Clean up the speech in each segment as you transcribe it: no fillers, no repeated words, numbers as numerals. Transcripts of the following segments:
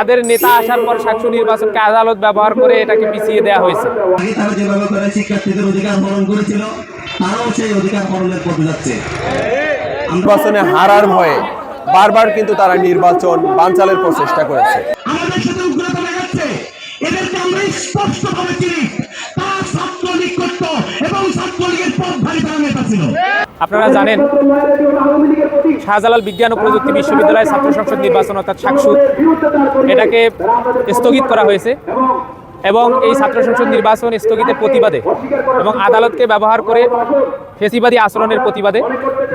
তাদের নেতা আসার পর সাকসু নির্বাচনকে আদালত ব্যবহার করে এটাকে পিছিয়ে দেওয়া হয়েছে। তারা যেভাবে করে শিক্ষার্থীদের অধিকার হরণ করেছিল, তারাও সেই অধিকার হরণের পথে যাচ্ছে। নির্বাচনে হারার ভয়ে বারবার কিন্তু তারা নির্বাচন বানচালের প্রচেষ্টা করেছে। আমাদের সাথে উগ্রতা দেখাচ্ছে, এদেরকে আমরা স্পষ্টভাবে চিনি। তারা ছাত্রলীগ করত এবং ছাত্রলীগের পথধারী তারা নেতা ছিল। আপনারা জানেন শাহজালাল বিজ্ঞান ও প্রযুক্তি বিশ্ববিদ্যালয় ছাত্র সংসদ নির্বাচন অর্থাৎ সাকসু এটাকে স্থগিত করা হয়েছে এবং এই ছাত্র সংসদ নির্বাচন স্থগিতের প্রতিবাদে এবং আদালতকে ব্যবহার করে ফেসিবাদী আচরণের প্রতিবাদে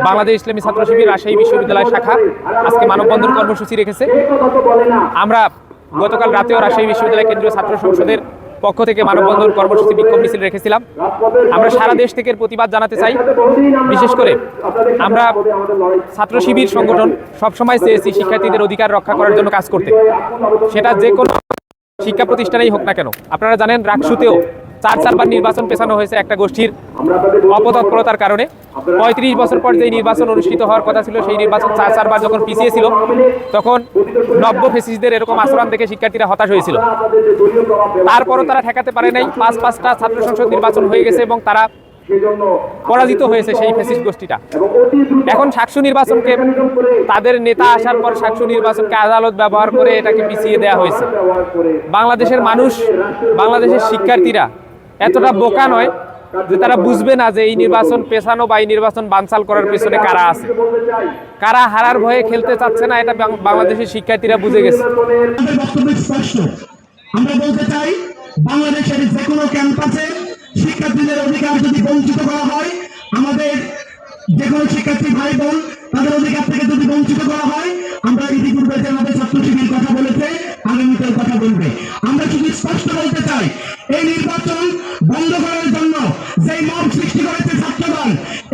বাংলাদেশ ইসলামী ছাত্র শিবির রাজশাহী বিশ্ববিদ্যালয় শাখা আজকে মানববন্ধন কর্মসূচি রেখেছে। আমরা গতকাল রাতেও রাজশাহী বিশ্ববিদ্যালয় কেন্দ্রীয় ছাত্র সংসদের পক্ষ থেকে মানববন্ধন কর্মসূচি বিক্ষোভ মিছিল রেখেছিলাম। আমরা সারা দেশ থেকে প্রতিবাদ জানাতে চাই। বিশেষ করে আমরা ছাত্র শিবির সংগঠন সবসময় চেয়েছি শিক্ষার্থীদের অধিকার রক্ষা করার জন্য কাজ করতে, সেটা যে কোনো শিক্ষা প্রতিষ্ঠানেই হোক না কেন। আপনারা জানেন রাকসুতেও 4বার নির্বাচন পেছানো হয়েছে একটা গোষ্ঠীর অপতৎপরতার কারণে। 35 বছর পর যে নির্বাচন অনুষ্ঠিত হওয়ার কথা ছিল সেই নির্বাচন 4বার যখন পিছিয়েছিল তখন নব্য ফেসিস্টদের এরকম আচরণ দেখে শিক্ষার্থীরা হতাশ হয়েছিল। তারপরও তারা ঠেকাতে পারে নাই। 5টা ছাত্র সংসদ নির্বাচন হয়ে গেছে এবং তারা পরাজিত হয়েছে সেই ফ্যাসিস্ট গোষ্ঠীটা। এখন সাকসু নির্বাচনকে তাদের নেতা আসার পর সাকসু নির্বাচনকে আদালত ব্যবহার করে এটাকে পিছিয়ে দেওয়া হয়েছে। বাংলাদেশের মানুষ, বাংলাদেশের শিক্ষার্থীরা এতটা বোকা নয় যে তারা বুঝবে না যে এই নির্বাচন পেছানো বা এই নির্বাচন বানচাল করার পেছনে কারা আছে, কারা হারার ভয়ে খেলতে চাচ্ছে না, এটা বাংলাদেশের শিক্ষার্থীরা বুঝে গেছে। আমরা বলতে চাই, বাংলাদেশের যে কোনো ক্যাম্পাসে শিক্ষার্থীদের অধিকার যদি বঞ্চিত করা হয়, আমাদের যে কোনো শিক্ষার্থী ভাই বোন তাদের অধিকার থেকে যদি বঞ্চিত করা হয়, আমরা ইতিপূর্বে যে আমাদের ছাত্র শিবির কথা বলেছে, আগামীকাল কথা বলবে। আমরা শুধু স্পষ্ট বলতে চাই, এই নির্বাচন বন্ধ করার জন্য যে মব সৃষ্টি করেছে ছাত্রদল,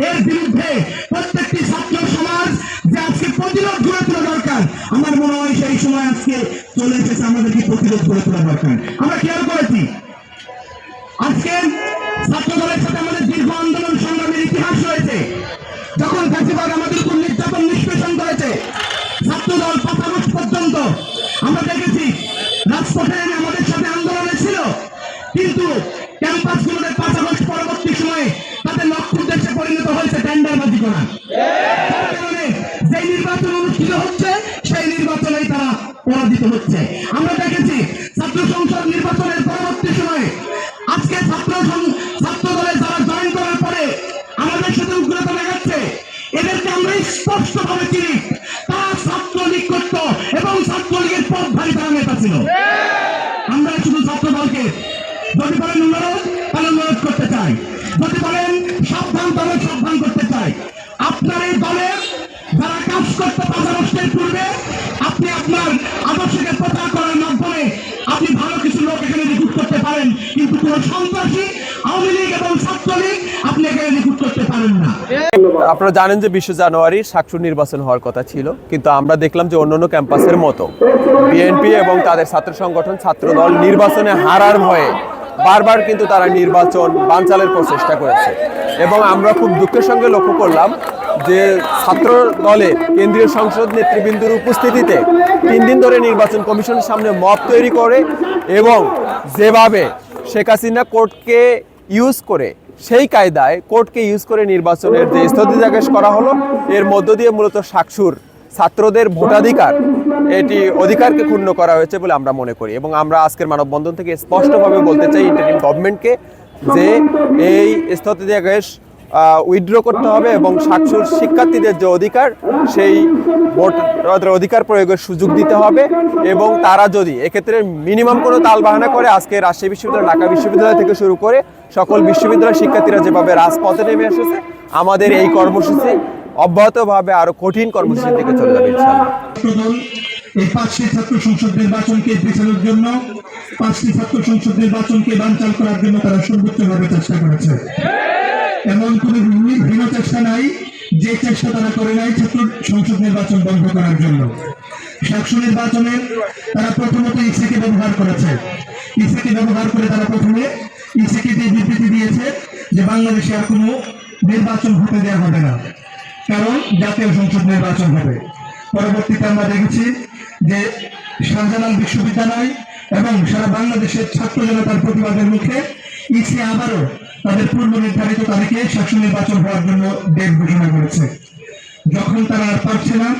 এর বিরুদ্ধে প্রত্যেকটি ছাত্র সমাজ যে আজকে প্রতিরোধ গড়ে তোলা দরকার। আমার মনে হয় সেই সময় আজকে চলে এসেছে, আমাদেরকে প্রতিরোধ গড়ে তোলা দরকার। আমরা খেয়াল করেছি আজকে ছাত্রদলের সাথে আমাদের দীর্ঘ আন্দোলন সংগ্রামের ইতিহাস রয়েছে। যখন ফ্যাসিবাদ আমাদের উপর নির্যাতন নিষ্পেষণ করেছে, ছাত্রদল 5 আগস্ট পর্যন্ত আমরা দেখেছি রাজপথে আমাদের সাথে আন্দোলনে ছিল, কিন্তু ক্যাম্পাসগুলোতে 5 আগস্ট পরবর্তী সময়ে তাদের লক্ষ্য উদ্দেশ্যে পরিণত হয়েছে টেন্ডারবাজি করা। যার কারণে যে নির্বাচন অনুষ্ঠিত হচ্ছে সেই নির্বাচনেই তারা পরাজিত হচ্ছে। আমরা দেখেছি ছাত্র সংসদ নির্বাচনের পরবর্তী সময়ে আজকে ছাত্র দলে যারা জয়েন করার পরে আমাদের সাথে উগ্রতা দেখাচ্ছে, এদেরকে আমরা স্পষ্টভাবে চিনি। তারা ছাত্রলীগ করত এবং ছাত্রলীগের পথধারী তারা নেতা ছিল। আমরা শুধু ছাত্র দলকে যদি বলেন অনুরোধ, তাহলে অনুরোধ করতে চাই, যদি বলেন সাবধান, তাহলে সাবধান করতে চাই। আপনার এই দলের যারা কাজ করতে 5 আগস্টের পূর্বে আপনি আপনার আদর্শকে প্রচার করার মাধ্যমে আপনি ভালো কিছু লোক এখানে রিক্রুট করতে পারেন, কিন্তু কোন সন্ত্রাসী আওয়ামী লীগ এবং ছাত্রলীগ আপনি এখানে রিক্রুট করতে পারেন না। আপনারা জানেন যে 20 জানুয়ারি সাকসু নির্বাচন হওয়ার কথা ছিল, কিন্তু আমরা দেখলাম যে অন্যান্য ক্যাম্পাসের মতো বিএনপি এবং তাদের ছাত্র সংগঠন ছাত্রদল নির্বাচনে হারার ভয়ে বারবার কিন্তু তারা নির্বাচন বানচালের প্রচেষ্টা করেছে। এবং আমরা খুব দুঃখের সঙ্গে লক্ষ্য করলাম যে ছাত্র দলের কেন্দ্রীয় সংসদ নেতৃবৃন্দর উপস্থিতিতে 3 দিন ধরে নির্বাচন কমিশনের সামনে মব তৈরি করে এবং যেভাবে শেখ হাসিনা কোর্টকে ইউজ করে, সেই কায়দায় কোর্টকে ইউজ করে নির্বাচনের যে স্থগিতাদেশ করা হলো, এর মধ্য দিয়ে মূলত সাকসুর ছাত্রদের ভোটাধিকার, এটি অধিকারকে ক্ষুণ্ণ করা হয়েছে বলে আমরা মনে করি। এবং আমরা আজকের মানববন্ধন থেকে স্পষ্টভাবে বলতে চাই ইন্টারিম গভর্নমেন্টকে যে এই স্থগিতাদেশ উইথড্র করতে হবে এবং সাকসুর শিক্ষার্থীদের যে অধিকার, সেই ভোট অধিকার প্রয়োগের সুযোগ দিতে হবে। এবং তারা যদি এক্ষেত্রে মিনিমাম কোনো তালবাহানা করে, আজকে রাজশাহী বিশ্ববিদ্যালয়, ঢাকা বিশ্ববিদ্যালয় থেকে শুরু করে সকল বিশ্ববিদ্যালয়ের শিক্ষার্থীরা যেভাবে রাজপথে নেমে এসেছে, আমাদের এই কর্মসূচি অব্যাহতভাবে আরো কঠিন কর্মসূচির দিকে চলে যাবে ইনশাআল্লাহ। এই 5টি ছাত্র সংসদ নির্বাচনকে পেছানোর জন্য, 5টি ছাত্র সংসদ নির্বাচনকে বানচাল করার জন্য তারা সর্বোচ্চভাবে চেষ্টা করেছে। এমন কোন ভিন্ন চেষ্টা নাই যে চেষ্টা তারা করে নাই ছাত্র সংসদ নির্বাচন বন্ধ করার জন্য। সাকসু নির্বাচনে তারা প্রথমত ইসিকে ব্যবহার করেছে। ইসিকে ব্যবহার করে তারা প্রথমে ইসিকে দিয়ে বিবৃতি দিয়েছে যে বাংলাদেশে আর কোনো নির্বাচন হতে দেওয়া হবে না, কারণ জাতীয় সংসদ নির্বাচন হবে। পরবর্তীতে আমরা দেখেছি যে শাহজালাল বিশ্ববিদ্যালয় এবং সারা বাংলাদেশের ছাত্র জনতার প্রতিবাদের মুখে ইসি আবারও তাদের পূর্ব নির্ধারিত তারিখে শাসন নির্বাচন হওয়ার জন্য ডেট ঘোষণা করেছে। যখন তারা আর পারছে না,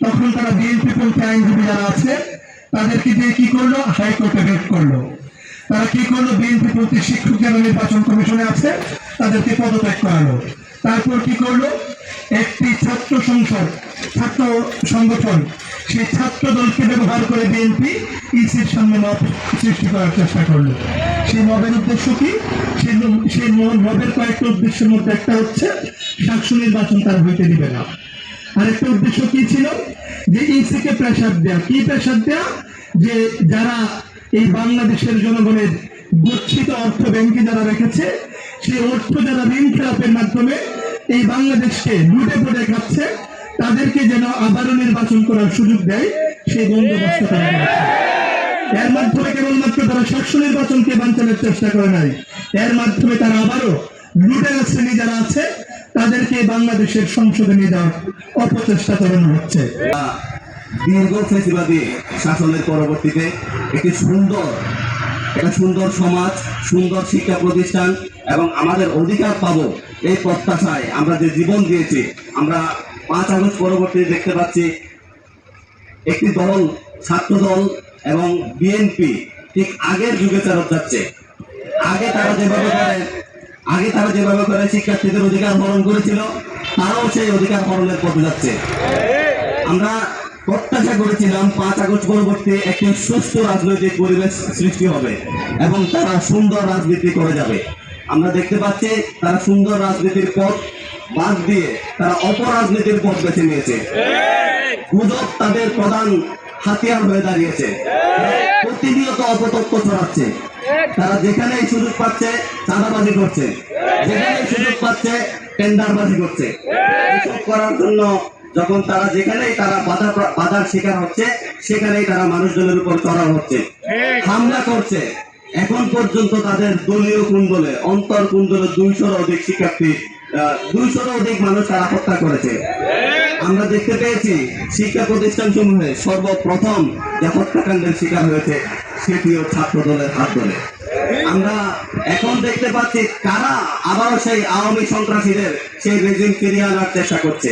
তখন তারা বিএনপি পন্থী আইনজীবী যারা আছে তাদেরকে দিয়ে কি করলো, হাইকোর্টে রেড করলো। তারা কি করলো, বিএনপি পন্থী শিক্ষক যারা নির্বাচন কমিশনে আছে তাদেরকে পদত্যাগ করালো। তারপর কি করলো, একটি ছাত্র সংসদ, ছাত্র সংগঠন, সেই ছাত্র দলকে ব্যবহার করে বিএনপি ইসির সামনে মব সৃষ্টি করার চেষ্টা করলো। সেই মবের উদ্দেশ্য কি? সেই মবের কয়েকটা উদ্দেশ্যের মধ্যে একটা হচ্ছে শাসন নির্বাচন তারা হইতে দিবে না। আরেকটা উদ্দেশ্য কি ছিল, যে ইসিকে প্রেসার দেয়া। কি প্রেসার দেয়া? যে যারা এই বাংলাদেশের জনগণের গচ্ছিত অর্থ ব্যাংকে যারা রেখেছে, সেই অর্থ যারা ঋণ খেলাপের মাধ্যমে এই বাংলাদেশকে লুটে পড়ে খাচ্ছে, তাদেরকে যেন আবারও নির্বাচন করার সুযোগ দেয়, সেই বন্দোবস্ত তারা করেছে। এর মাধ্যমে কেবলমাত্র তারা শাসন নির্বাচনকে বাঞ্চানোর চেষ্টা করে নাই, এর মাধ্যমে তারা আবারও লুটেরা শ্রেণী যারা আছে তাদেরকে বাংলাদেশের সংসদে নিয়ে যাওয়ার অপচেষ্টা চালানো হচ্ছে। দীর্ঘ ফেসিবাদী শাসনের পরবর্তীতে একটি সুন্দর সমাজ, সুন্দর শিক্ষা প্রতিষ্ঠান এবং আমাদের অধিকার পাবো এই প্রত্যাশায় আমরা যে জীবন দিয়েছি, আমরা 5 আগস্ট পরবর্তী দেখতে পাচ্ছি একটি দল, ছাত্র দল এবং বিএনপি ঠিক আগের যুগে ফেরত যাচ্ছে। আগে তারা যেভাবে করে শিক্ষার্থীদের অধিকার হরণ করেছিল, তারাও সেই অধিকার হরণের পথে যাচ্ছে। আমরা প্রত্যাশা করেছিলাম 5 আগস্ট পরবর্তী একটি সুস্থ রাজনৈতিক পরিবেশ সৃষ্টি হবে এবং তারা সুন্দর রাজনীতি করে যাবে। আমরা দেখতে পাচ্ছি তারা সুন্দর রাজনীতির পথ বাদ দিয়ে তারা অপরাজনীতির পথ বেছে নিয়েছে। গুজব তাদের প্রধান হাতিয়ার হয়ে দাঁড়িয়েছে। প্রতিনিয়ত অপতথ্য ছড়াচ্ছে। তারা যেখানেই সুযোগ পাচ্ছে চাঁদাবাজি করছে, যেখানেই সুযোগ পাচ্ছে টেন্ডারবাজি করছে। এসব করার জন্য যখন তারা যেখানেই তারা বাধার শিকার হচ্ছে, সেখানেই তারা মানুষজনের উপর চড়াও হচ্ছে, হামলা করছে। এখন পর্যন্ত তাদের দলীয় কুণ্ডলে, অন্তর কুণ্ডলে 200-র অধিক শিক্ষার্থী, 200-র অধিক মানুষ তারা হত্যা করেছে। আমরা দেখতে পেয়েছি শিক্ষা প্রতিষ্ঠান সমূহে সর্বপ্রথম যে হত্যাকাণ্ডের শিকার হয়েছে সেটিও ছাত্র দলের হাত ধরে। আমরা এখন দেখতে পাচ্ছি কারা আবারও সেই আওয়ামী সন্ত্রাসীদের সেই রেজিম ফিরিয়ে আনার চেষ্টা করছে।